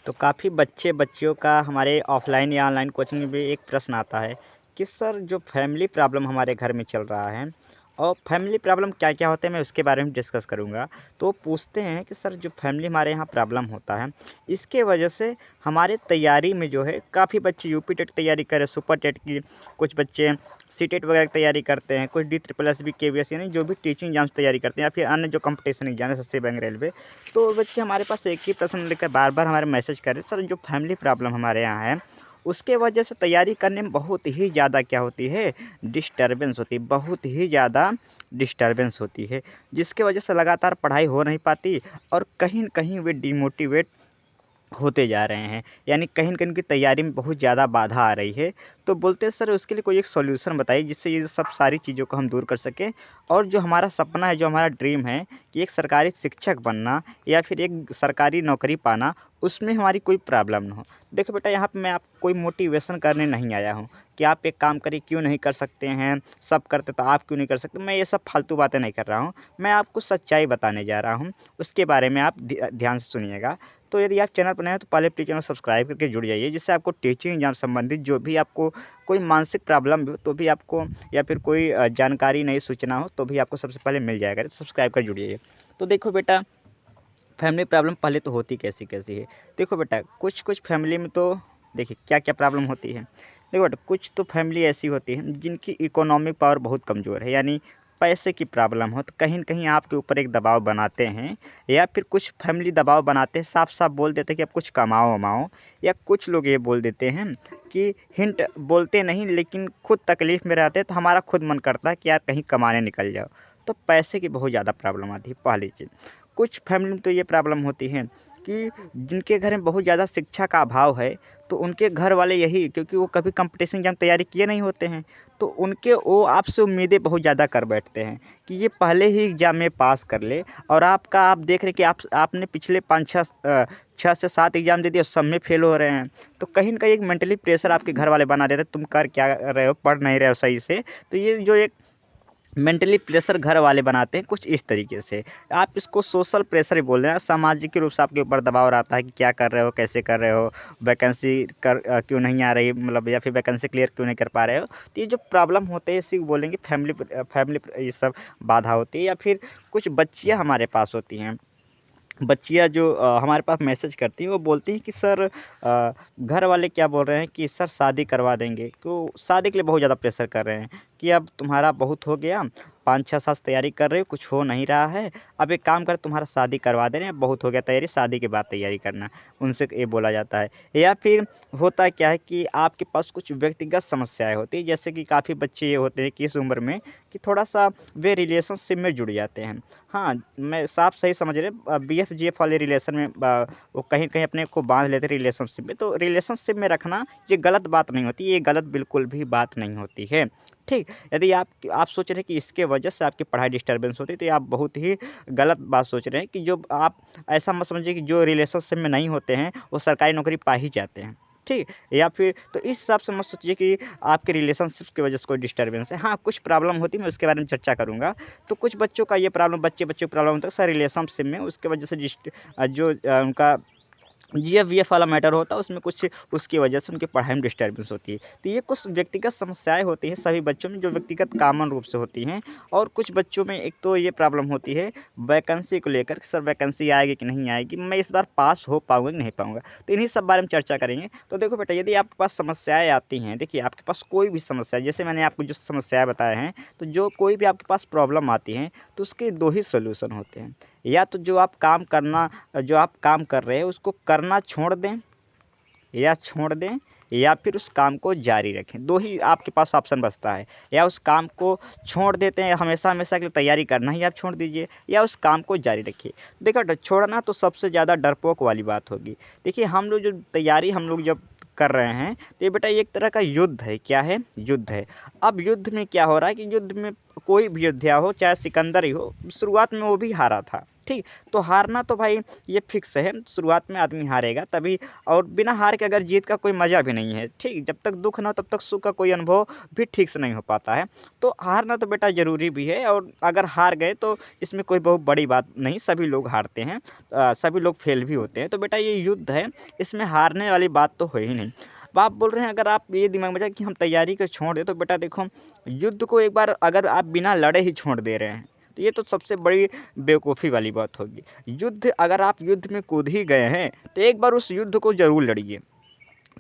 तो काफ़ी बच्चियों का हमारे ऑफ़लाइन या ऑनलाइन कोचिंग में भी एक प्रश्न आता है कि सर जो फैमिली प्रॉब्लम हमारे घर में चल रहा है और फैमिली प्रॉब्लम क्या-क्या होते हैं मैं उसके बारे में डिस्कस करूँगा। तो पूछते हैं कि सर जो फैमिली हमारे यहाँ प्रॉब्लम होता है, इसके वजह से हमारे तैयारी में जो है काफ़ी बच्चे यूपी टेट की तैयारी कर रहे हैं, सुपर टेट की, कुछ बच्चे सीटेट वगैरह की तैयारी करते हैं, कुछ D triple S B, KVS यानी जो भी टीचिंग एग्ज़ाम्स की तैयारी करते हैं या फिर अन्य जो कॉम्पिटिशन एग्ज़ाम है, एसएससी, बैंक, रेलवे। तो बच्चे हमारे पास एक ही प्रश्न लेकर बार-बार हमारे मैसेज कर रहे हैं, सर जो फैमिली प्रॉब्लम हमारे यहाँ है, उसके वजह से तैयारी करने में बहुत ही ज़्यादा क्या होती है, डिस्टर्बेंस होती है, बहुत ही ज़्यादा डिस्टर्बेंस होती है, जिसकी वजह से लगातार पढ़ाई हो नहीं पाती और कहीं न कहीं वे डिमोटिवेट होते जा रहे हैं। यानी कहीं न कहीं उनकी तैयारी में बहुत ज़्यादा बाधा आ रही है। तो बोलते हैं सर उसके लिए कोई एक सॉल्यूशन बताइए जिससे ये सब सारी चीज़ों को हम दूर कर सकें और जो हमारा सपना है, जो हमारा ड्रीम है कि एक सरकारी शिक्षक बनना या फिर एक सरकारी नौकरी पाना, उसमें हमारी कोई प्रॉब्लम ना हो। देखो बेटा यहाँ पे मैं आपको कोई मोटिवेशन करने नहीं आया हूँ कि आप एक काम करिए क्यों नहीं कर सकते हैं, सब करते तो आप क्यों नहीं कर सकते। मैं ये सब फालतू बातें नहीं कर रहा हूँ। मैं आपको सच्चाई बताने जा रहा हूँ। उसके बारे में आप ध्यान से सुनिएगा। तो यदि आप चैनल पर नए हैं तो पहले प्लीज़ चैनल सब्सक्राइब करके जुड़ जाइए जिससे आपको टीचिंग एग्जाम संबंधित जो भी आपको कोई मानसिक प्रॉब्लम भी हो तो भी आपको या फिर कोई जानकारी नई सूचना हो तो भी आपको सबसे पहले मिल जाएगा। सब्सक्राइब कर जुड़ जाइए। तो देखो बेटा फैमिली प्रॉब्लम पहले तो होती कैसी-कैसी है। देखो बेटा कुछ-कुछ फैमिली में तो देखिए क्या-क्या प्रॉब्लम होती है। देखो बेटा कुछ तो फैमिली ऐसी होती है जिनकी इकोनॉमिक पावर बहुत कमज़ोर है, यानी पैसे की प्रॉब्लम हो तो कहीं न कहीं आपके ऊपर एक दबाव बनाते हैं या फिर कुछ फैमिली दबाव बनाते हैं, साफ-साफ बोल देते हैं कि आप कुछ कमाओ-वमाओ या कुछ लोग ये बोल देते हैं कि हिंट बोलते नहीं लेकिन खुद तकलीफ़ में रहते हैं तो हमारा खुद मन करता है कि यार कहीं कमाने निकल जाओ। तो पैसे की बहुत ज़्यादा प्रॉब्लम आती है पहली चीज़। कुछ फैमिली में तो ये प्रॉब्लम होती है कि जिनके घर में बहुत ज़्यादा शिक्षा का अभाव है, तो उनके घर वाले यही क्योंकि वो कभी कॉम्पिटिशन एग्ज़ाम तैयारी किए नहीं होते हैं, तो उनके वो आपसे उम्मीदें बहुत ज़्यादा कर बैठते हैं कि ये पहले ही एग्ज़ाम में पास कर ले और आप देख रहे हैं कि आपने पिछले 6 से 7 एग्ज़ाम दे दिए, सब में फ़ेल हो रहे हैं। तो कहीं न कहीं एक मेंटली प्रेशर आपके घर वाले बना देते हैं, तुम कर क्या रहे हो, पढ़ नहीं रहे हो सही से। तो ये जो एक मेंटली प्रेशर घर वाले बनाते हैं कुछ इस तरीके से। आप इसको सोशल प्रेशर ही बोल रहे हैं, सामाजिक रूप से आपके ऊपर दबाव रहता है कि क्या कर रहे हो, कैसे कर रहे हो, वैकेंसी क्यों नहीं आ रही मतलब या फिर वैकेंसी क्लियर क्यों नहीं कर पा रहे हो। तो ये जो प्रॉब्लम होते हैं इसी को बोलेंगे फैमिली ये सब बाधा होती है या फिर कुछ बच्चियाँ हमारे पास होती हैं। बच्चियाँ जो हमारे पास मैसेज करती हैं वो बोलती हैं कि सर घर वाले क्या बोल रहे हैं कि सर शादी करवा देंगे। तो शादी के लिए बहुत ज़्यादा प्रेशर कर रहे हैं कि अब तुम्हारा बहुत हो गया, 5-6 साल से तैयारी कर रहे हो, कुछ हो नहीं रहा है। अब एक काम कर तुम्हारा शादी करवा दे रहे हैं, बहुत हो गया तैयारी, शादी के बाद तैयारी करना। उनसे ये बोला जाता है। या फिर होता क्या है कि आपके पास कुछ व्यक्तिगत समस्याएँ होती हैं, जैसे कि काफ़ी बच्चे ये होते हैं कि इस उम्र में कि थोड़ा-सा वे रिलेशनशिप में जुड़ जाते हैं। हाँ, मैं साफ सही समझ रहे बीएफ-जीएफ वाले रिलेशन में वो कहीं न कहीं अपने को बाँध लेते हैं रिलेशनशिप में। तो रिलेशनशिप में रखना ये गलत बात नहीं होती, ये गलत बिल्कुल भी बात नहीं होती है, ठीक? यदि आप सोच रहे हैं कि इसके वजह से आपकी पढ़ाई डिस्टर्बेंस होती है, तो ये आप बहुत ही गलत बात सोच रहे हैं कि जो आप ऐसा मत समझिए कि जो रिलेशनशिप में नहीं होते हैं, वो सरकारी नौकरी पा ही जाते हैं, ठीक? या फिर तो इस हिसाब से मत सोचिए कि आपके रिलेशनशिप की वजह से कोई डिस्टर्बेंस है। हाँ, कुछ प्रॉब्लम होती है, मैं उसके बारे में चर्चा करूँगा। तो कुछ बच्चों का ये प्रॉब्लम बच्चे-बच्चों को प्रॉब्लम होता है सर रिलेशनशिप में उसकी वजह से उनका जीएफ-वीएफ वाला मैटर होता है उसमें कुछ उसकी वजह से उनकी पढ़ाई में डिस्टर्बेंस होती है। तो ये कुछ व्यक्तिगत समस्याएँ होती हैं सभी बच्चों में जो व्यक्तिगत कॉमन रूप से होती हैं और कुछ बच्चों में एक तो ये प्रॉब्लम होती है वैकेंसी को लेकर कि सर वैकेंसी आएगी कि नहीं आएगी, मैं इस बार पास हो पाऊँगा कि नहीं पाऊँगा। तो इन्हीं सब बारे में चर्चा करेंगे। तो देखो बेटा यदि आपके पास समस्याएँ आती हैं, देखिए आपके पास कोई भी समस्या है जैसे मैंने आपको जो समस्याएँ बताए हैं, तो जो कोई भी आपके पास प्रॉब्लम आती हैं, तो उसके 2 ही सॉल्यूशन होते हैं। या तो जो आप काम कर रहे हैं उसको करना छोड़ दें या फिर उस काम को जारी रखें। 2 ही आपके पास ऑप्शन बचता है। या उस काम को छोड़ देते हैं हमेशा-हमेशा के लिए तैयारी करना ही आप छोड़ दीजिए या उस काम को जारी रखिए। देखो छोड़ना तो सबसे ज़्यादा डरपोक वाली बात होगी। देखिए हम लोग जो तैयारी हम लोग जब कर रहे हैं, तो ये बेटा एक तरह का युद्ध है। क्या है? युद्ध है। अब युद्ध में क्या हो रहा है कि युद्ध में कोई भी योद्धा हो, चाहे सिकंदर ही हो, शुरुआत में वो भी हारा था। ठीक। तो हारना तो भाई ये फिक्स है, शुरुआत में आदमी हारेगा तभी, और बिना हार के अगर जीत का कोई मज़ा भी नहीं है, ठीक। जब तक दुख ना हो तब तक सुख का कोई अनुभव भी ठीक से नहीं हो पाता है। तो हारना तो बेटा ज़रूरी भी है, और अगर हार गए तो इसमें कोई बहुत बड़ी बात नहीं, सभी लोग हारते हैं, सभी लोग फेल भी होते हैं। तो बेटा ये युद्ध है, इसमें हारने वाली बात तो हो ही नहीं। अब आप बोल रहे हैं अगर आप ये दिमाग में जाए कि हम तैयारी को छोड़ दें, तो बेटा देखो, युद्ध को एक बार अगर आप बिना लड़े ही छोड़ दे रहे हैं तो ये तो सबसे बड़ी बेवकूफ़ी वाली बात होगी। युद्ध अगर आप युद्ध में कूद ही गए हैं तो एक बार उस युद्ध को ज़रूर लड़िए,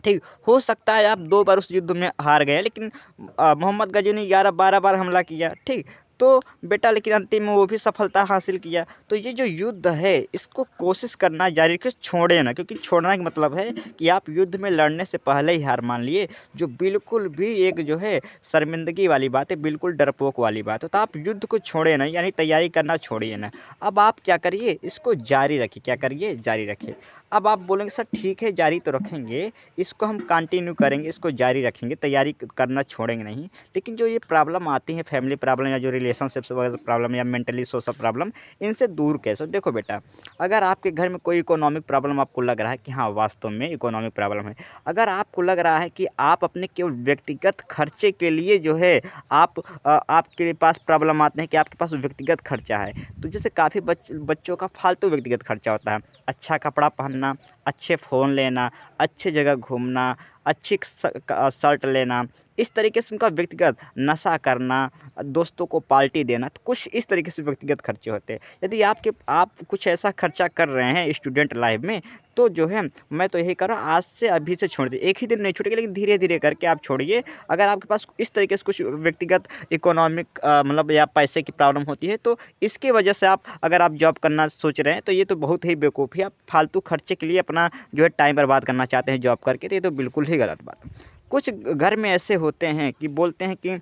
ठीक। हो सकता है आप 2 बार उस युद्ध में हार गए, लेकिन मोहम्मद गज़नी ने 11-12 बार हमला किया, ठीक। तो बेटा लेकिन अंतिम में वो भी सफलता हासिल किया। तो ये जो युद्ध है इसको कोशिश करना जारी रखिए, छोड़े ना, क्योंकि छोड़ना का मतलब है कि आप युद्ध में लड़ने से पहले ही हार मान लिए, जो बिल्कुल भी एक जो है शर्मिंदगी वाली बात है, बिल्कुल डरपोक वाली बात है। तो आप युद्ध को छोड़े ना, यानी तैयारी करना छोड़िए ना। अब आप क्या करिए, इसको जारी रखिए। क्या करिए? जारी रखिए। अब आप बोलेंगे सर ठीक है जारी तो रखेंगे, इसको हम कंटिन्यू करेंगे, इसको जारी रखेंगे, तैयारी करना छोड़ेंगे नहीं। लेकिन जो ये प्रॉब्लम आती है, फैमिली प्रॉब्लम या जो रिलेशनशिप्स वगैरह प्रॉब्लम या मेंटली सोशल प्रॉब्लम, इनसे दूर कैसे हो? देखो बेटा, अगर आपके घर में कोई इकोनॉमिक प्रॉब्लम आपको लग रहा है कि हाँ वास्तव में इकोनॉमिक प्रॉब्लम है, अगर आपको लग रहा है कि आप अपने केवल व्यक्तिगत खर्चे के लिए जो है आपके पास प्रॉब्लम आते हैं कि आपके पास व्यक्तिगत खर्चा है, तो जैसे काफ़ी बच्चों का फालतू व्यक्तिगत खर्चा होता है, अच्छा कपड़ा पहनना, अच्छे फ़ोन लेना, अच्छे जगह घूमना, अच्छी शर्ट लेना, इस तरीके से उनका व्यक्तिगत नशा करना, दोस्तों को पार्टी देना, तो कुछ इस तरीके से व्यक्तिगत खर्चे होते हैं। यदि आप कुछ ऐसा खर्चा कर रहे हैं स्टूडेंट लाइफ में, तो जो है मैं तो यही कह रहा हूँ आज से अभी से छोड़ दीजिए। एक ही दिन नहीं छूटेगा, लेकिन धीरे-धीरे करके आप छोड़िए। अगर आपके पास इस तरीके से कुछ व्यक्तिगत इकोनॉमिक मतलब या पैसे की प्रॉब्लम होती है, तो इसकी वजह से अगर आप जॉब करना सोच रहे हैं, तो ये तो बहुत ही बेवकूफ़ी है। आप फालतू खर्चे के लिए अपना जो है टाइम बर्बाद करना चाहते हैं जॉब करके, तो ये तो बिल्कुल ही गलत बात है। कुछ घर में ऐसे होते हैं कि बोलते हैं कि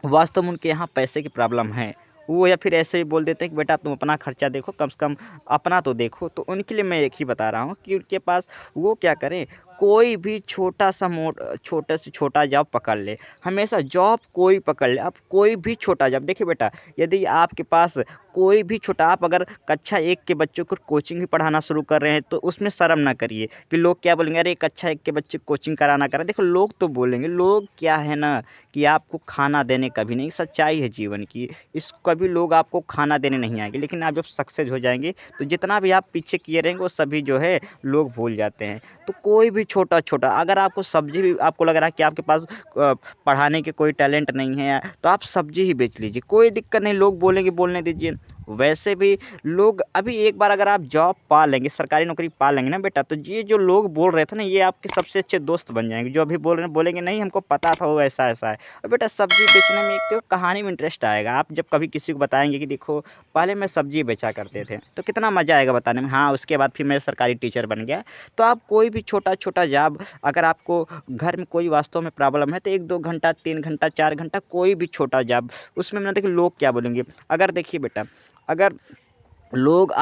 वास्तव में उनके यहाँ पैसे की प्रॉब्लम है, वो या फिर ऐसे ही बोल देते हैं कि बेटा तुम अपना खर्चा देखो, कम से कम अपना तो देखो। तो उनके लिए मैं एक ही बता रहा हूँ कि उनके पास वो क्या करें, कोई भी छोटा से छोटा जॉब पकड़ ले। हमेशा जॉब कोई पकड़ ले, आप कोई भी छोटा जॉब देखिए बेटा, यदि आपके पास कोई भी छोटा, आप अगर कक्षा 1 के बच्चों को कोचिंग भी पढ़ाना शुरू कर रहे हैं, तो उसमें शर्म ना करिए कि लोग क्या बोलेंगे, अरे कक्षा 1 के बच्चे कोचिंग कराना कर रहे हैं। देखो लोग तो बोलेंगे, लोग क्या है ना कि आपको खाना देने कभी नहीं, सच्चाई है जीवन की। इस कभी लोग आपको खाना देने नहीं आएँगे, लेकिन आप जब सक्सेस हो जाएँगे, तो जितना भी आप पीछे किए रहेंगे वो सभी जो है लोग भूल जाते हैं। तो कोई भी छोटा-छोटा, अगर आपको सब्ज़ी भी आपको लग रहा है कि आपके पास पढ़ाने के कोई टैलेंट नहीं है, तो आप सब्ज़ी ही बेच लीजिए, कोई दिक्कत नहीं, लोग बोलेंगे बोलने दीजिए। वैसे भी लोग अभी एक बार अगर आप जॉब पा लेंगे, सरकारी नौकरी पा लेंगे ना बेटा, तो ये जो लोग बोल रहे थे ना, ये आपके सबसे अच्छे दोस्त बन जाएँगे। जो अभी बोल रहे हैं, बोलेंगे नहीं हमको पता था वो ऐसा-ऐसा है। और बेटा सब्ज़ी बेचने में एक तो कहानी में इंटरेस्ट आएगा। आप जब कभी किसी को बताएँगे कि देखो पहले मैं सब्ज़ी बेचा करते थे, तो कितना मज़ा आएगा बताने में। हाँ, उसके बाद फिर मैं सरकारी टीचर बन गया। तो आप कोई भी छोटा-छोटा जॉब, अगर आपको घर में कोई वास्तव में प्रॉब्लम है, तो 1-2 घंटा, 3 घंटा, 4 घंटा कोई भी छोटा जॉब, उसमें ना देखिए लोग क्या बोलेंगे। अगर देखिए बेटा, अगर लोग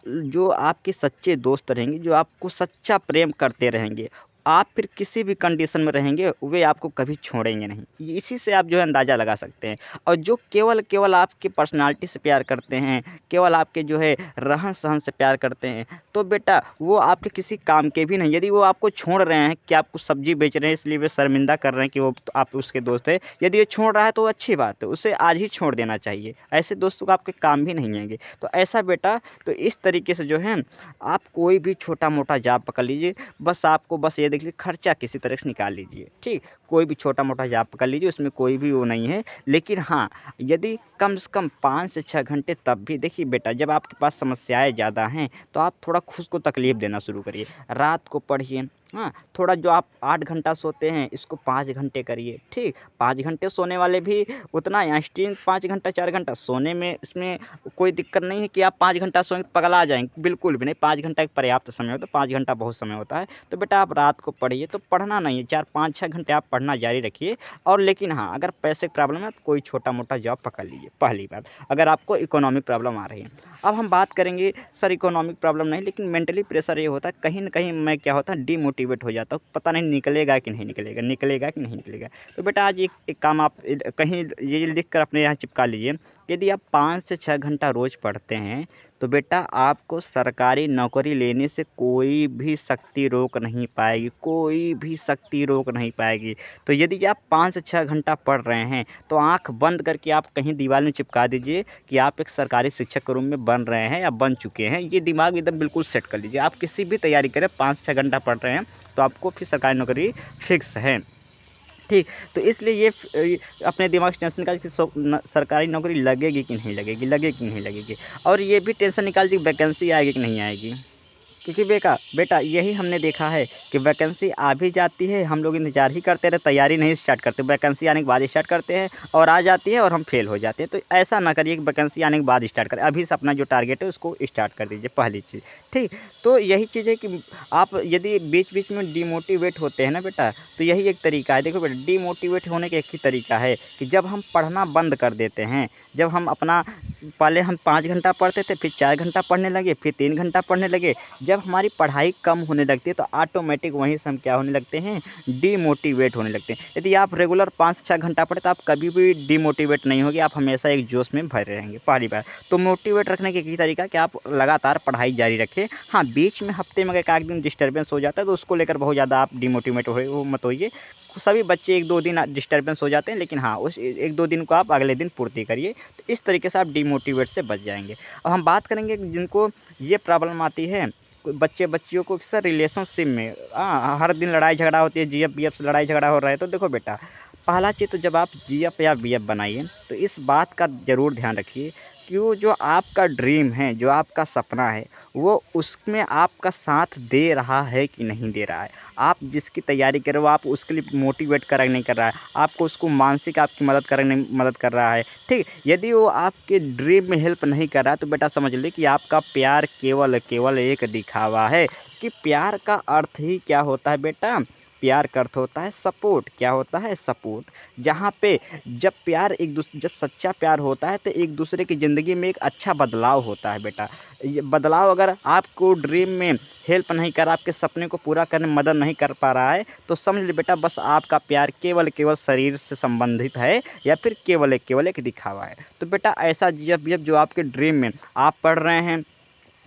जो आपके सच्चे दोस्त रहेंगे, जो आपको सच्चा प्रेम करते रहेंगे, आप फिर किसी भी कंडीशन में रहेंगे, वे आपको कभी छोड़ेंगे नहीं। इसी से आप जो है अंदाज़ा लगा सकते हैं। और जो केवल आपकी पर्सनैलिटी से प्यार करते हैं, केवल आपके जो है रहन-सहन से प्यार करते हैं, तो बेटा वो आपके किसी काम के भी नहीं। यदि वो आपको छोड़ रहे हैं कि आप कुछ सब्ज़ी बेच रहे हैं इसलिए वे शर्मिंदा कर रहे हैं कि वो आप उसके दोस्त हैं, यदि ये छोड़ रहा है तो अच्छी बात है, उसे आज ही छोड़ देना चाहिए। ऐसे दोस्तों को आपके काम भी नहीं आएँगे। तो ऐसा बेटा, तो इस तरीके से जो है आप कोई भी छोटा-मोटा जॉब पकड़ लीजिए, बस ये देख लीजिए खर्चा किसी तरह से निकाल लीजिए, ठीक? कोई भी छोटा-मोटा जॉब पकड़ लीजिए, उसमें कोई भी वो नहीं है। लेकिन हाँ, यदि कम से कम 5 से 6 घंटे, तब भी देखिए बेटा जब आपके पास समस्याएँ ज़्यादा हैं, तो आप थोड़ा खुद को तकलीफ़ देना शुरू करिए। रात को पढ़िए, हाँ? थोड़ा जो आप 8 घंटा सोते हैं, इसको 5 घंटे करिए, ठीक? 5 घंटे सोने वाले भी उतना इंटरेस्टिंग 5 घंटा, 4 घंटा सोने में, इसमें कोई दिक्कत नहीं है कि आप 5 घंटा सोएँगे पगला जाएँगे, बिल्कुल भी नहीं। 5 घंटा एक पर्याप्त समय होता है, 5 घंटा बहुत समय होता है। तो बेटा आप रात को पढ़िए, तो पढ़ना नहीं है, 4, 5, 6 घंटे आप पढ़ना जारी रखिए। और लेकिन हाँ, अगर पैसे की प्रॉब्लम है तो कोई छोटा-मोटा जॉब पकड़ लीजिए, पहली बात, अगर आपको इकोनॉमिक प्रॉब्लम आ रही है। अब हम बात करेंगे सर इकोनॉमिक प्रॉब्लम नहीं, लेकिन मेंटली प्रेशर ये होता है, कहीं न कहीं मैं क्या होता है डिमोटिवेट हो जाता हूँ, पता नहीं निकलेगा कि नहीं निकलेगा, निकलेगा कि नहीं निकलेगा। तो बेटा आज एक काम आप कहीं ये लिख कर अपने यहाँ चिपका लीजिए, यदि आप 5 से 6 घंटा रोज़ पढ़ते हैं तो बेटा आपको सरकारी नौकरी लेने से कोई भी शक्ति रोक नहीं पाएगी, कोई भी शक्ति रोक नहीं पाएगी। तो यदि आप 5 से 6 घंटा पढ़ रहे हैं तो आँख बंद करके आप कहीं दीवार में चिपका दीजिए कि आप एक सरकारी शिक्षक के रूप में बन रहे हैं या बन चुके हैं। ये दिमाग एकदम बिल्कुल सेट कर लीजिए। आप किसी भी तैयारी करें, 5 से 6 घंटा पढ़ रहे हैं तो आपको फिर सरकारी नौकरी फिक्स है। ठीक, तो इसलिए ये अपने दिमाग से टेंशन निकाल कि सरकारी नौकरी लगेगी कि नहीं लगेगी, लगेगी कि नहीं लगेगी, और ये भी टेंशन निकाल कि वैकेंसी आएगी कि नहीं आएगी। क्योंकि बेटा यही हमने देखा है कि वैकेंसी आ भी जाती है, हम लोग इंतज़ार ही करते रहे, तैयारी नहीं स्टार्ट करते, वैकेंसी आने के बाद स्टार्ट करते हैं और आ जाती है और हम फेल हो जाते हैं। तो ऐसा ना करिए कि वैकेंसी आने के बाद स्टार्ट करें, अभी से अपना जो टारगेट है उसको स्टार्ट कर दीजिए, पहली चीज़। ठीक, तो यही चीज़ है कि आप यदि बीच बीच में डिमोटिवेट होते हैं ना बेटा, तो यही एक तरीका है। देखो बेटा, डिमोटिवेट होने का एक ही तरीका है कि जब हम पढ़ना बंद कर देते हैं, जब हम अपना पहले हम 5 घंटा पढ़ते थे, फिर 4 घंटा पढ़ने लगे, फिर 3 घंटा पढ़ने लगे, जब हमारी पढ़ाई कम होने लगती है तो ऑटोमेटिक वहीं से हम क्या होने लगते हैं, डीमोटिवेट होने लगते हैं। यदि आप रेगुलर 5 से 6 घंटा पढ़े तो आप कभी भी डीमोटिवेट नहीं होगे, आप हमेशा एक जोश में भरे रहेंगे, पहली बात। तो मोटिवेट रखने के एक ही तरीका कि आप लगातार पढ़ाई जारी रखें। हाँ, बीच में हफ्ते में अगर एक दिन डिस्टर्बेंस हो जाता है तो उसको लेकर बहुत ज़्यादा आप डीमोटिवेट मत होइए। सभी बच्चे 1-2 दिन डिस्टर्बेंस हो जाते हैं, लेकिन हाँ, उस 1-2 दिन को आप अगले दिन पूर्ति करिए, तो इस तरीके से आप डीमोटिवेट से बच जाएंगे। अब हम बात करेंगे कि जिनको ये प्रॉब्लम आती है, बच्चे बच्चियों को सर रिलेशनशिप में हर दिन लड़ाई झगड़ा होती है, जीएफ बीएफ से लड़ाई झगड़ा हो रहा है, तो देखो बेटा, पहला चीज़ तो जब आप जीएफ या बीएफ बनाइए तो इस बात का ज़रूर ध्यान रखिए कि वो जो आपका ड्रीम है, जो आपका सपना है, वो उसमें आपका साथ दे रहा है कि नहीं दे रहा है। आप जिसकी तैयारी कर रहे हो, आप उसके लिए मोटिवेट कर नहीं कर रहा है, आपको उसको मानसिक आपकी मदद कर रहा है। ठीक, यदि वो आपके ड्रीम में हेल्प नहीं कर रहा है तो बेटा समझ लीजिए कि आपका प्यार केवल एक दिखावा है। कि प्यार का अर्थ ही क्या होता है बेटा, प्यार का अर्थ होता है सपोर्ट। क्या होता है, सपोर्ट। जहाँ पे जब सच्चा प्यार होता है तो एक दूसरे की ज़िंदगी में एक अच्छा बदलाव होता है बेटा। ये बदलाव अगर आपको ड्रीम में हेल्प नहीं कर रहा, आपके सपने को पूरा करने में मदद नहीं कर पा रहा है, तो समझ लीजिए बेटा बस आपका प्यार केवल शरीर से संबंधित है या फिर केवल एक दिखावा है। तो बेटा ऐसा जीएफ जो आपके ड्रीम में आप पढ़ रहे हैं,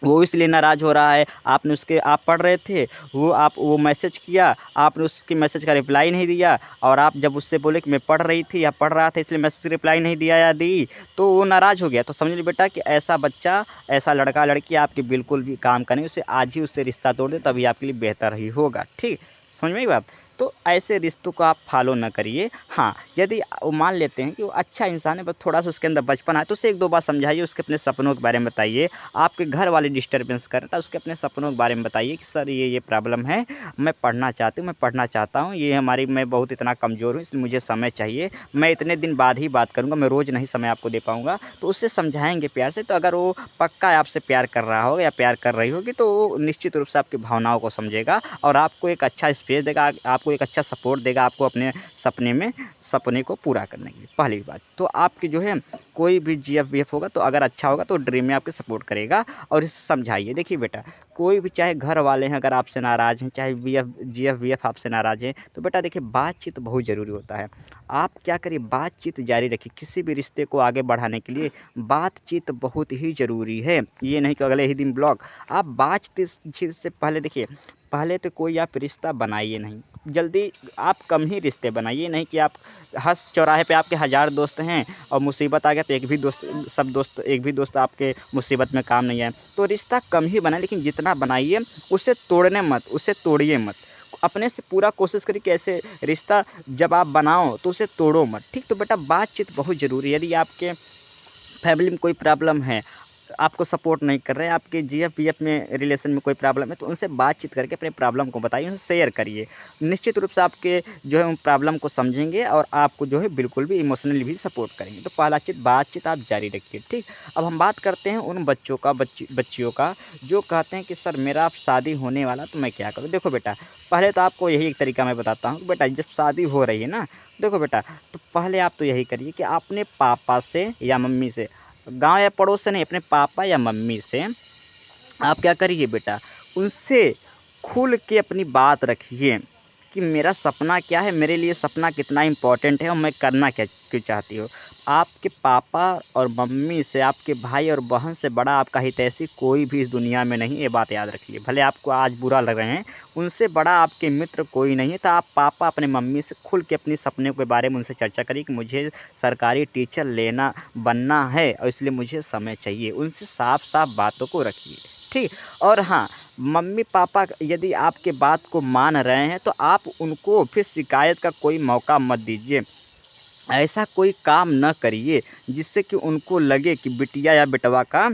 वो इसलिए नाराज़ हो रहा है, आप पढ़ रहे थे, वो मैसेज किया, आपने उसके मैसेज का रिप्लाई नहीं दिया, और आप जब उससे बोले कि मैं पढ़ रही थी या पढ़ रहा था इसलिए मैसेज रिप्लाई नहीं दिया या दी, तो वो नाराज़ हो गया। तो समझ लीजिए बेटा कि ऐसा बच्चा, ऐसा लड़का लड़की आपके बिल्कुल भी काम का नहीं, उसे आज ही उससे रिश्ता तोड़ दे, तभी आपके लिए बेहतर ही होगा। ठीक, समझ में आई बात। तो ऐसे रिश्तों को आप फॉलो ना करिए। हाँ, यदि वो मान लेते हैं कि वो अच्छा इंसान है, बस थोड़ा सा उसके अंदर बचपन है, तो उसे 1-2 बार समझाइए, उसके अपने सपनों के बारे में बताइए। आपके घर वाले डिस्टर्बेंस कर रहे हैं तो उसके अपने सपनों के बारे में बताइए कि सर ये प्रॉब्लम है, मैं पढ़ना चाहता हूँ, मैं बहुत इतना कमज़ोर हूँ, इसलिए मुझे समय चाहिए, मैं इतने दिन बाद ही बात करूँगा, मैं रोज़ नहीं समय आपको दे पाऊँगा। तो उससे समझाएंगे प्यार से, तो अगर वो पक्का आपसे प्यार कर रहा होगा या प्यार कर रही होगी तो वो निश्चित रूप से आपकी भावनाओं को समझेगा और आपको एक अच्छा स्पेस देगा, आपको एक अच्छा सपोर्ट देगा, आपको अपने सपने को पूरा करने के लिए। पहली बात तो आपकी जो है, कोई भी जीएफ बीएफ होगा तो अगर अच्छा होगा तो ड्रीम में आपके सपोर्ट करेगा, और इसे समझाइए। देखिए बेटा, कोई भी, चाहे घर वाले हैं अगर आपसे नाराज़ हैं, चाहे जीएफ बीएफ आपसे नाराज़ हैं, तो बेटा देखिए बातचीत बहुत ज़रूरी होता है। आप क्या करिए, बातचीत जारी रखिए। किसी भी रिश्ते को आगे बढ़ाने के लिए बातचीत बहुत ही ज़रूरी है। ये नहीं कि अगले ही दिन ब्लॉक। आप बातचीत से पहले देखिए, पहले तो कोई आप रिश्ता बनाइए नहीं, जल्दी आप कम ही रिश्ते बनाइए। नहीं कि आप हर चौराहे पे आपके 1000 दोस्त हैं और मुसीबत आ गया तो एक भी दोस्त आपके मुसीबत में काम नहीं आए। तो रिश्ता कम ही बनाए, लेकिन जितना बनाइए उसे तोड़िए मत। अपने से पूरा कोशिश करिए कि ऐसे रिश्ता जब आप बनाओ तो उसे तोड़ो मत। ठीक, तो बेटा बातचीत बहुत ज़रूरी है। यदि आपके फैमिली में कोई प्रॉब्लम है, आपको सपोर्ट नहीं कर रहे हैं, आपके जीएफ बीएफ में रिलेशन में कोई प्रॉब्लम है, तो उनसे बातचीत करके अपने प्रॉब्लम को बताइए, उनसे शेयर करिए। निश्चित रूप से आपके जो है उन प्रॉब्लम को समझेंगे और आपको जो है बिल्कुल भी इमोशनली भी सपोर्ट करेंगे। तो पहला चीज़, बातचीत आप जारी रखिए। ठीक, अब हम बात करते हैं उन बच्चियों का जो कहते हैं कि सर मेरा अब शादी होने वाला, तो मैं क्या करूँ। देखो बेटा, पहले तो आपको यही एक तरीका मैं बताता हूँ कि बेटा जब शादी हो रही है ना, देखो बेटा, तो पहले आप तो यही करिए कि अपने पापा से या मम्मी से, गाँव या पड़ोस से नहीं, अपने पापा या मम्मी से आप क्या करिए बेटा, उनसे खुल के अपनी बात रखिए कि मेरा सपना क्या है, मेरे लिए सपना कितना इम्पोर्टेंट है और मैं करना क्या क्यों चाहती हूँ। आपके पापा और मम्मी से, आपके भाई और बहन से बड़ा आपका हितैषी कोई भी इस दुनिया में नहीं, ये बात याद रखिए। भले आपको आज बुरा लग रहे हैं, उनसे बड़ा आपके मित्र कोई नहीं है। तो आप पापा अपने मम्मी से खुल के अपने सपने के बारे में उनसे चर्चा करिए कि मुझे सरकारी टीचर बनना है और इसलिए मुझे समय चाहिए। उनसे साफ साफ बातों को रखिए, ठीक। और हाँ, मम्मी पापा यदि आपके बात को मान रहे हैं तो आप उनको फिर शिकायत का कोई मौका मत दीजिए। ऐसा कोई काम न करिए जिससे कि उनको लगे कि बिटिया या बेटवा का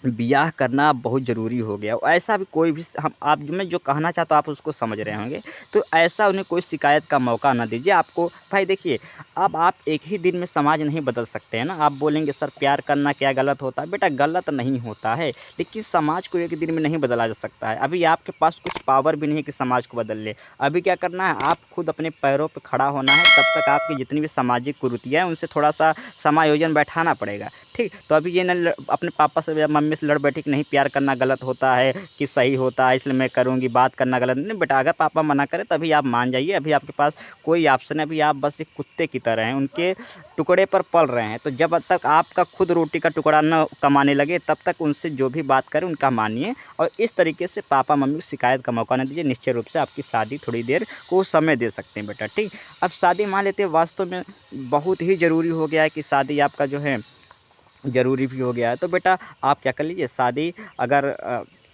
ब्याह करना बहुत ज़रूरी हो गया। ऐसा भी कोई भी हम आप मैं जो कहना चाहता हूँ आप उसको समझ रहे होंगे। तो ऐसा उन्हें कोई शिकायत का मौका ना दीजिए। आपको भाई देखिए, अब आप एक ही दिन में समाज नहीं बदल सकते हैं ना। आप बोलेंगे सर प्यार करना क्या गलत होता है? बेटा गलत नहीं होता है, लेकिन समाज को एक दिन में नहीं बदला जा सकता है। अभी आपके पास कुछ पावर भी नहीं है कि समाज को बदल ले। अभी क्या करना है, आप खुद अपने पैरों पर खड़ा होना है। तब तक आपकी जितनी भी सामाजिक कुरीतियाँ हैं उनसे थोड़ा सा समायोजन बैठाना पड़ेगा, ठीक। तो अभी ये न अपने पापा से या मम्मी से लड़ बैठी कि नहीं प्यार करना गलत होता है कि सही होता है इसलिए मैं करूँगी, बात करना गलत नहीं। बेटा अगर पापा मना करें तभी आप मान जाइए। अभी आपके पास कोई ऑप्शन है, अभी आप बस एक कुत्ते की तरह हैं, उनके टुकड़े पर पल रहे हैं। तो जब तक आपका खुद रोटी का टुकड़ा न कमाने लगे तब तक उनसे जो भी बात करें उनका मानिए। और इस तरीके से पापा मम्मी को शिकायत का मौका न दीजिए। निश्चित रूप से आपकी शादी थोड़ी देर को समय दे सकते हैं बेटा, ठीक। अब शादी मान लेते हैं वास्तव में बहुत ही ज़रूरी हो गया है कि शादी आपका जो है ज़रूरी भी हो गया है। तो बेटा आप क्या कर लीजिए, शादी अगर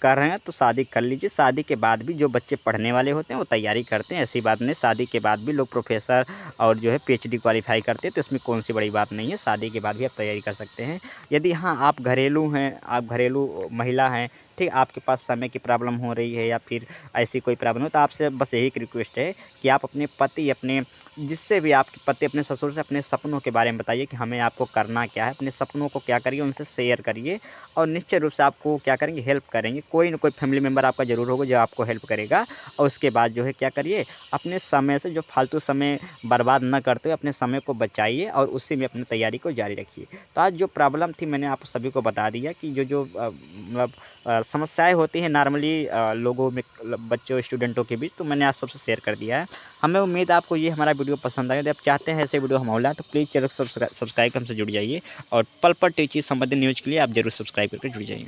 कर रहे हैं तो शादी कर लीजिए। शादी के बाद भी जो बच्चे पढ़ने वाले होते हैं वो तैयारी करते हैं, ऐसी बात नहीं। शादी के बाद भी लोग प्रोफेसर और जो है पीएचडी क्वालीफाई करते हैं, तो इसमें कौन सी बड़ी बात नहीं है। शादी के बाद भी आप तैयारी कर सकते हैं। यदि हाँ आप घरेलू हैं, आप घरेलू महिला हैं, ठीक, आपके पास समय की प्रॉब्लम हो रही है या फिर ऐसी कोई प्रॉब्लम हो, तो आपसे बस यही एक रिक्वेस्ट है कि आप अपने पति, अपने जिससे भी आपके पति, अपने ससुर से अपने सपनों के बारे में बताइए कि हमें आपको करना क्या है। अपने सपनों को क्या करिए, उनसे शेयर करिए और निश्चित रूप से आपको क्या करेंगे, हेल्प करेंगे। कोई ना कोई फैमिली मेम्बर आपका ज़रूर होगा जो आपको हेल्प करेगा। और उसके बाद जो है क्या करिए, अपने समय से जो फालतू समय बर्बाद न करते हुए अपने समय को बचाइए और उसी में अपनी तैयारी को जारी रखिए। तो आज जो प्रॉब्लम थी मैंने आप सभी को बता दिया कि जो जो मतलब समस्याएं होती हैं नॉर्मली लोगों में, बच्चों स्टूडेंटों के बीच, तो मैंने आज सबसे शेयर कर दिया है। हमें उम्मीद है आपको ये हमारा वीडियो पसंद आएगा। यदि आप चाहते हैं ऐसे वीडियो हम और लाएं तो प्लीज़ चैनल को सब्सक्राइब कर हमसे जुड़ जाइए और पल पल टीचिंग संबंधित न्यूज़ के लिए आप जरूर सब्सक्राइब करके जुड़ जाइए।